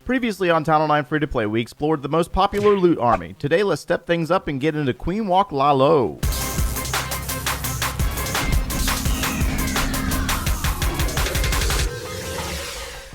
Previously on Channel 9 Free to Play, we explored the most popular loot army. Today, let's step things up and get into Queen Walk LaLoon.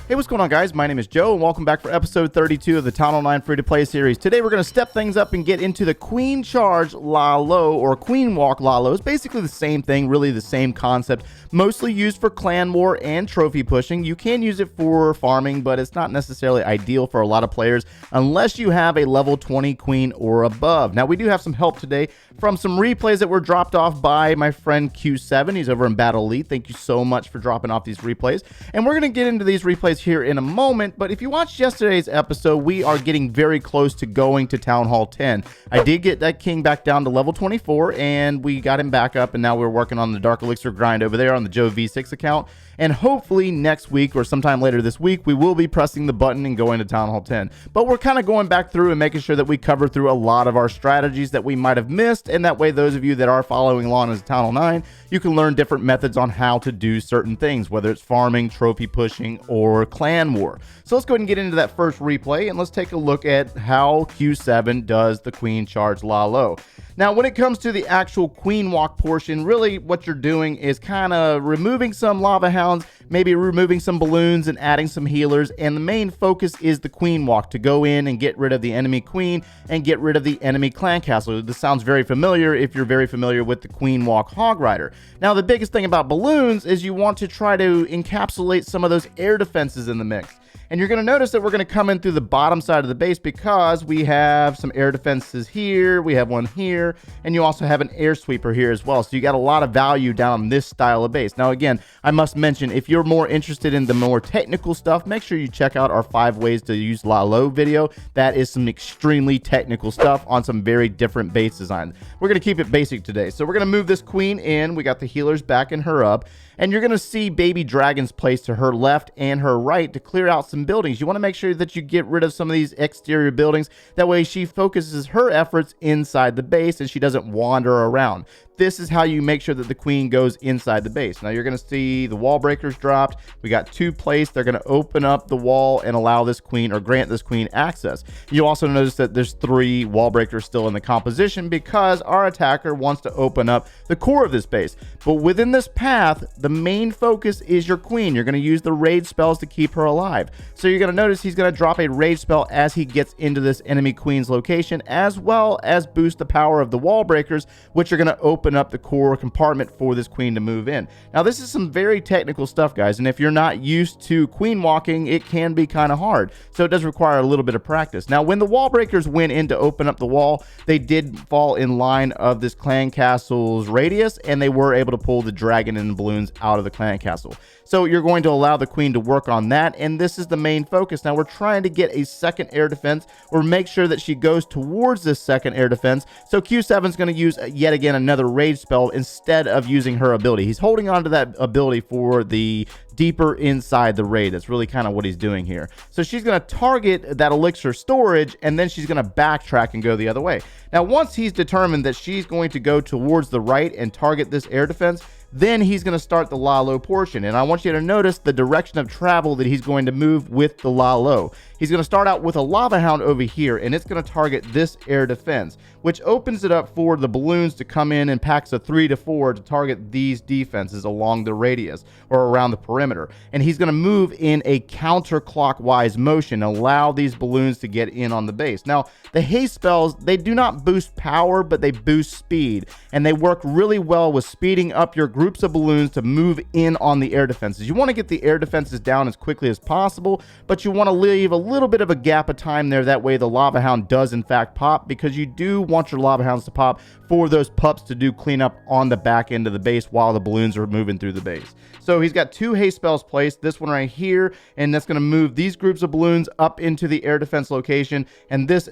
Hey, what's going on, guys? My name is Joe, and welcome back for episode 32 of the Channel 9 Free to Play series. Today, we're going to step things up and get into the Queen Charge LaLoon, or Queen Walk LaLoon. It's basically the same thing, really the same concept, mostly used for clan war and trophy pushing. You can use it for farming, but it's not necessarily ideal for a lot of players unless you have a level 20 queen or above. Now, we do have some help today from some replays that were dropped off by my friend Q7. He's over in Battle Elite. Thank you so much for dropping off these replays. And we're going to get into these replays here in a moment, but if you watched yesterday's episode, we are getting very close to going to Town Hall 10. I did get that king back down to level 24, and we got him back up, and now we're working on the Dark Elixir grind over there on the Joe V6 account. And hopefully next week or sometime later this week, we will be pressing the button and going to Town Hall 10. But we're kind of going back through and making sure that we cover through a lot of our strategies that we might have missed. And that way, those of you that are following along as Town Hall 9, you can learn different methods on how to do certain things, whether it's farming, trophy pushing, or clan war. So let's go ahead and get into that first replay, and let's take a look at how Q7 does the Queen Charge LaLoon. Now, when it comes to the actual Queen Walk portion, really what you're doing is kind of removing some lava hounds, maybe removing some balloons and adding some healers, and the main focus is the Queen Walk to go in and get rid of the enemy queen and get rid of the enemy clan castle. This sounds very familiar if you're very familiar with the Queen Walk Hog Rider. Now, the biggest thing about balloons is you want to try to encapsulate some of those air defenses in the mix. And you're going to notice that we're going to come in through the bottom side of the base because we have some air defenses here, we have one here, and you also have an air sweeper here as well. So you got a lot of value down on this style of base. Now, again, I must mention, if you're more interested in the more technical stuff, make sure you check out our 5 ways to use LaLoon video. That is some extremely technical stuff on some very different base designs. We're going to keep it basic today. So we're going to move this queen in. We got the healers backing her up. And you're going to see baby dragons placed to her left and her right to clear out some buildings. You want to make sure that you get rid of some of these exterior buildings. That way she focuses her efforts inside the base and she doesn't wander around. This is how you make sure that the queen goes inside the base. Now you're going to see the wall breakers dropped. We got 2 placed. They're going to open up the wall and allow this queen, or grant this queen, access. You also notice that there's 3 wall breakers still in the composition because our attacker wants to open up the core of this base. But within this path, the main focus is your queen. You're going to use the rage spells to keep her alive. So you're going to notice he's going to drop a rage spell as he gets into this enemy queen's location, as well as boost the power of the wall breakers, which are going to open up the core compartment for this queen to move in. Now, this is some very technical stuff, guys, and if you're not used to queen walking, it can be kind of hard. So it does require a little bit of practice. Now, when the wall breakers went in to open up the wall, they did fall in line of this clan castle's radius, and they were able to pull the dragon and the balloons out of the clan castle. So you're going to allow the queen to work on that, and this is the main focus. Now, we're trying to get a second air defense, or make sure that she goes towards this second air defense. So Q7 is going to use yet again another rage spell instead of using her ability. He's holding on to that ability for the deeper inside the raid. That's really kind of what he's doing here. So she's going to target that elixir storage, and then she's going to backtrack and go the other way. Now, once he's determined that she's going to go towards the right and target this air defense, then he's going to start the LaLoon portion. And I want you to notice the direction of travel that he's going to move with the LaLoon. He's going to start out with a lava hound over here, and it's going to target this air defense, which opens it up for the balloons to come in and packs a 3 to 4 to target these defenses along the radius or around the perimeter. And he's going to move in a counterclockwise motion, allow these balloons to get in on the base. Now, the haste spells, they do not boost power, but they boost speed, and they work really well with speeding up your groups of balloons to move in on the air defenses. You want to get the air defenses down as quickly as possible, but you want to leave a little bit of a gap of time there. That way the lava hound does in fact pop, because you do want your lava hounds to pop for those pups to do cleanup on the back end of the base while the balloons are moving through the base. So he's got 2 haste spells placed, this one right here, and that's going to move these groups of balloons up into the air defense location, and this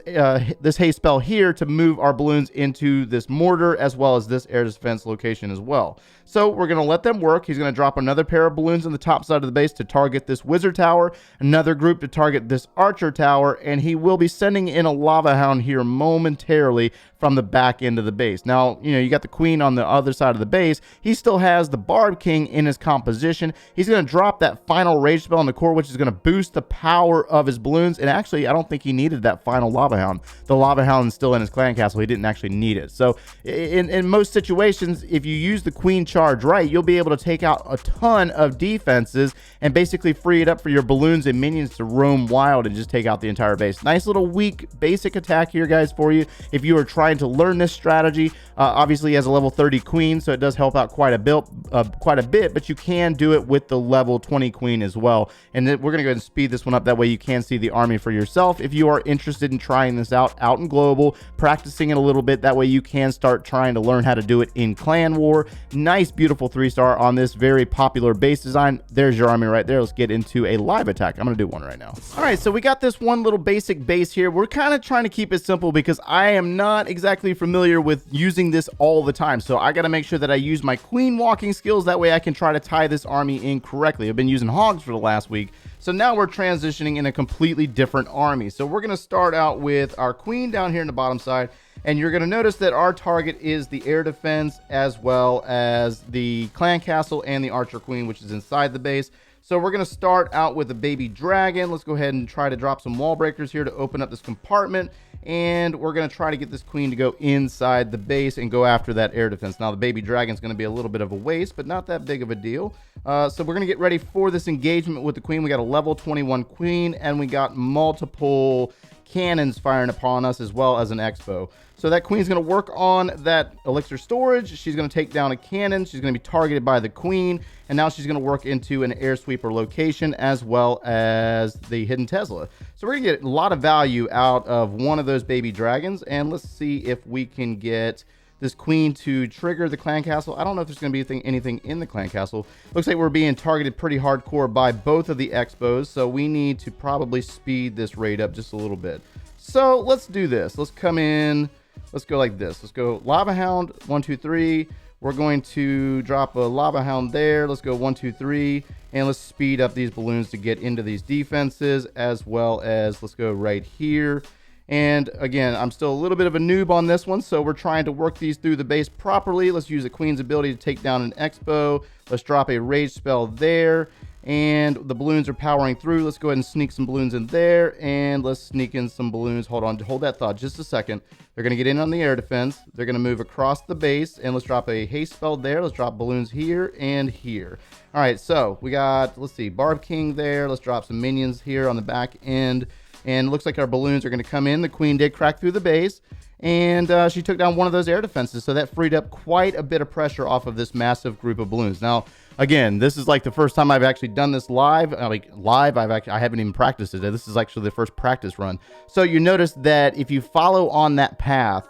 haste spell here to move our balloons into this mortar as well as this air defense location as well. So we're going to let them work. He's going to drop another pair of balloons on the top side of the base to target this wizard tower, another group to target this archer tower, and he will be sending in a lava hound here momentarily from the back end of the base. Now, you know, you got the queen on the other side of the base. He still has the Barb King in his composition. He's going to drop that final rage spell on the core, which is going to boost the power of his balloons. And actually, I don't think he needed that final Lava Hound. The Lava Hound is still in his clan castle. He didn't actually need it. So in most situations, if you use the queen charge right, you'll be able to take out a ton of defenses and basically free it up for your balloons and minions to roam wild and just take out the entire base. Nice little weak basic attack here, guys, for you if you are trying to learn this strategy. Obviously, he has a level 30 queen, so it does help out quite a bit, but you can do it with the level 20 queen as well. And then we're going to go ahead and speed this one up. That way you can see the army for yourself if you are interested in trying this out in global, practicing it a little bit. That way you can start trying to learn how to do it in clan war. Nice, beautiful 3-star on this very popular base design. There's your army right there. Let's get into a live attack. I'm going to do one right now. All right, so we got this one little basic base here. We're kind of trying to keep it simple because I am not exactly familiar with using this all the time. So I got to make sure that I use my queen walking skills. That way I can try to tie this army in correctly. I've been using hogs for the last week. So now we're transitioning in a completely different army. So we're going to start out with our queen down here in the bottom side. And you're going to notice that our target is the air defense as well as the clan castle and the archer queen, which is inside the base. So we're going to start out with a baby dragon. Let's go ahead and try to drop some wall breakers here to open up this compartment. And we're going to try to get this queen to go inside the base and go after that air defense. Now, the baby dragon is going to be a little bit of a waste, but not that big of a deal. So we're going to get ready for this engagement with the queen. We got a level 21 queen, and we got multiple cannons firing upon us as well as an expo. So that queen's going to work on that elixir storage. She's going to take down a cannon. She's going to be targeted by the queen. And now she's going to work into an air sweeper location as well as the hidden Tesla. So we're going to get a lot of value out of one of those baby dragons. And let's see if we can get this queen to trigger the clan castle. I don't know if there's going to be anything in the clan castle. Looks like we're being targeted pretty hardcore by both of the expos. So we need to probably speed this raid up just a little bit. So let's do this. Let's come in. Let's go like this. Let's go Lava Hound, 1, 2, 3. We're going to drop a Lava Hound there. Let's go 1, 2, 3. And let's speed up these balloons to get into these defenses, as well as let's go right here. And again, I'm still a little bit of a noob on this one, so we're trying to work these through the base properly. Let's use the queen's ability to take down an expo. Let's drop a rage spell there. And the balloons are powering through. Let's go ahead and sneak some balloons in there. And let's sneak in some balloons. Hold on, hold that thought just a second. They're going to get in on the air defense. They're going to move across the base. And let's drop a haste spell there. Let's drop balloons here and here. All right, so we got, let's see, Barb King there. Let's drop some minions here on the back end. And it looks like our balloons are going to come in. The queen did crack through the base. And she took down one of those air defenses. So that freed up quite a bit of pressure off of this massive group of balloons. Now, again, this is like the first time I've actually done this live. I haven't even practiced it. This is actually the first practice run. So you notice that if you follow on that path,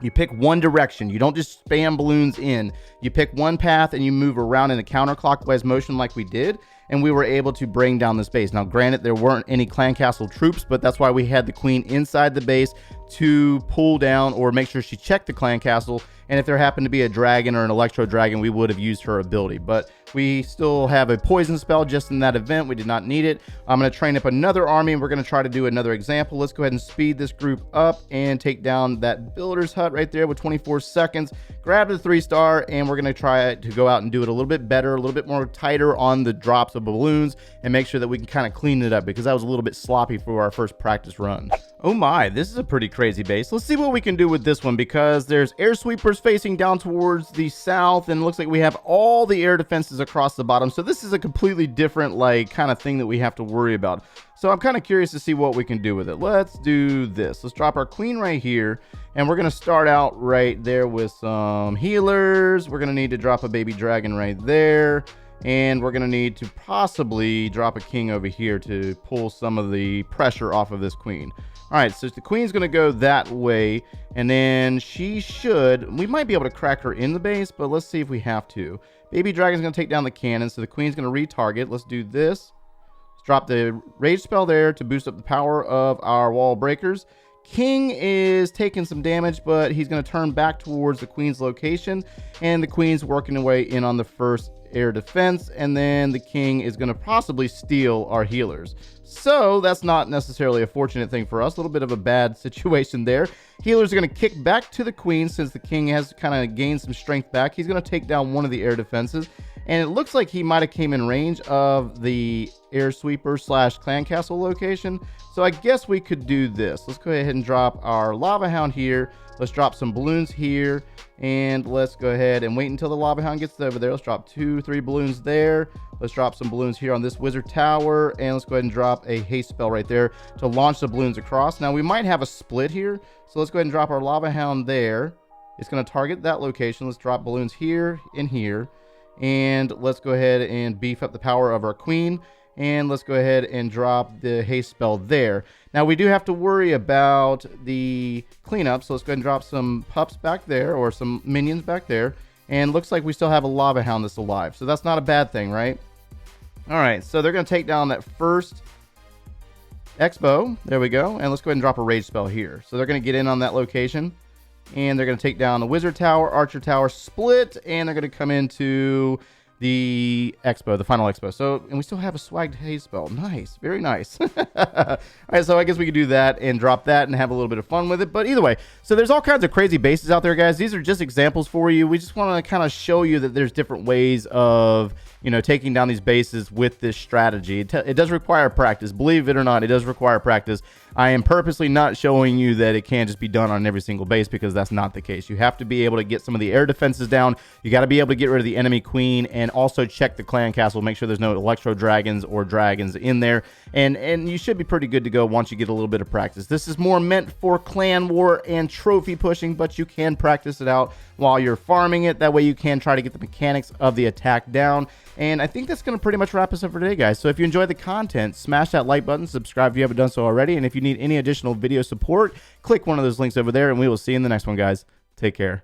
you pick one direction. You don't just spam balloons in. You pick one path and you move around in a counterclockwise motion like we did. And we were able to bring down this base. Now, granted, there weren't any clan castle troops, but that's why we had the queen inside the base to pull down or make sure she checked the clan castle. And if there happened to be a dragon or an electro dragon, we would have used her ability. But we still have a poison spell just in that event. We did not need it. I'm going to train up another army, and we're going to try to do another example. Let's go ahead and speed this group up and take down that builder's hut right there with 24 seconds. Grab the 3-star, and we're going to try to go out and do it a little bit better, a little bit more tighter on the drops of balloons, and make sure that we can kind of clean it up because that was a little bit sloppy for our first practice run. Oh my, this is a pretty crazy base. Let's see what we can do with this one because there's air sweepers facing down towards the south, and it looks like we have all the air defenses across the bottom. So this is a completely different like kind of thing that we have to worry about. So I'm kind of curious to see what we can do with it. Let's do this. Let's drop our queen right here, and we're going to start out right there with some healers. We're going to need to drop a baby dragon right there. And we're going to need to possibly drop a king over here to pull some of the pressure off of this queen. All right, so the queen's going to go that way, and then we might be able to crack her in the base, but let's see if we have to. Baby dragon's going to take down the cannon, so the queen's going to retarget. Let's do this. Let's drop the rage spell there to boost up the power of our wall breakers. King is taking some damage, but he's going to turn back towards the queen's location, and the queen's working her way in on the first air defense, and then the king is going to possibly steal our healers. So that's not necessarily a fortunate thing for us. A little bit of a bad situation there. Healers are going to kick back to the queen since the king has kind of gained some strength back. He's going to take down one of the air defenses, and it looks like he might have came in range of the air sweeper / clan castle location. So I guess we could do this. Let's go ahead and drop our lava hound here. Let's drop some balloons here, and let's go ahead and wait until the lava hound gets over there. Let's drop 2-3 balloons there. Let's drop some balloons here on this wizard tower, and let's go ahead and drop a haste spell right there to launch the balloons across. Now we might have a split here, so let's go ahead and drop our lava hound there. It's going to target that location. Let's drop balloons here and here, and let's go ahead and beef up the power of our queen. And let's go ahead and drop the haste spell there. Now we do have to worry about the cleanup, so let's go ahead and drop some pups back there, or some minions back there. And looks like we still have a lava hound that's alive, so that's not a bad thing, right? All right, so they're going to take down that first X-bow. There we go. And let's go ahead and drop a rage spell here. So they're going to get in on that location, and they're going to take down the wizard tower, archer tower, split, and they're going to come into the Expo, the final Expo. So, and we still have a swagged haze spell. Nice. Very nice. All right, so I guess we could do that and drop that and have a little bit of fun with it. But either way, so there's all kinds of crazy bases out there, guys. These are just examples for you. We just want to kind of show you that there's different ways of, you know, taking down these bases with this strategy. It does require practice. Believe it or not, it does require practice. I am purposely not showing you that it can't just be done on every single base, because that's not the case. You have to be able to get some of the air defenses down. You got to be able to get rid of the enemy queen, and also check the clan castle. Make sure there's no electro dragons or dragons in there. And you should be pretty good to go once you get a little bit of practice. This is more meant for clan war and trophy pushing, but you can practice it out while you're farming it. That way you can try to get the mechanics of the attack down. And I think that's going to pretty much wrap us up for today, guys. So if you enjoyed the content, smash that like button, subscribe if you haven't done so already. And if you need any additional video support, click one of those links over there, and we will see you in the next one, guys. Take care.